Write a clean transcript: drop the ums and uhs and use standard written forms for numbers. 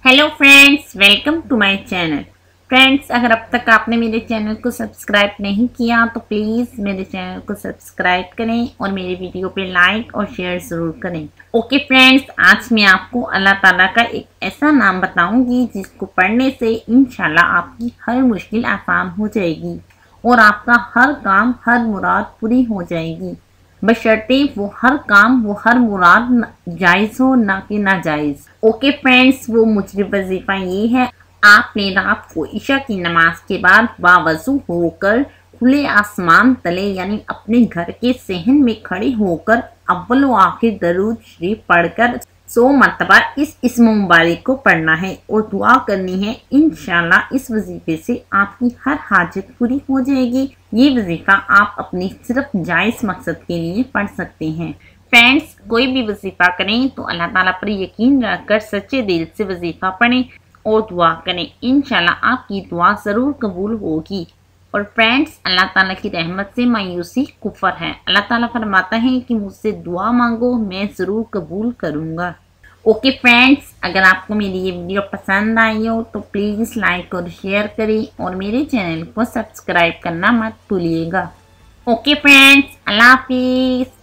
Hello friends, welcome to my channel. Friends, अगर अब तक आपने मेरे चैनल को सब्सक्राइब नहीं किया तो प्लीज़ मेरे चैनल को सब्सक्राइब करें और मेरे वीडियो पे लाइक और शेयर ज़रूर करें। ओके फ्रेंड्स, आज मैं आपको अल्लाह ताला का एक ऐसा नाम बताऊंगी जिसको पढ़ने से इंशाल्लाह आपकी हर मुश्किल आसान हो जाएगी और आपका हर काम, हर मुराद पूरी हो जाएगी, बशर्ते वो हर मुराद जायज़ हो ना कि नाजायज़। ओके फ्रेंड्स, वो मुजरिब वजीफ़ा ये है, आपने रात को इशा की नमाज के बाद बावजू होकर खुले आसमान तले यानी अपने घर के सहन में खड़े होकर अव्वल व आखिर दरूद शरीफ पढ़कर 100 मरतबा इस इस्म मुबारक को पढ़ना है और दुआ करनी है। इंशाल्लाह इस वजीफे से आपकी हर हाजत पूरी हो जाएगी। ये वजीफा आप अपने सिर्फ जायज़ मकसद के लिए पढ़ सकते हैं। फ्रेंड्स, कोई भी वजीफा करें तो अल्लाह ताला पर यकीन रखकर सच्चे दिल से वजीफा पढ़ें और दुआ करें। इंशाल्लाह आपकी दुआ ज़रूर कबूल होगी। और फ्रेंड्स, अल्लाह ताला की रहमत से मायूसी कुफर है। अल्लाह ताला फरमाता है कि मुझसे दुआ मांगो, मैं ज़रूर कबूल करूँगा। ओके फ्रेंड्स, अगर आपको मेरी ये वीडियो पसंद आई हो तो प्लीज़ लाइक और शेयर करें और मेरे चैनल को सब्सक्राइब करना मत भूलिएगा। ओके फ्रेंड्स, अल्लाह हाफिज़।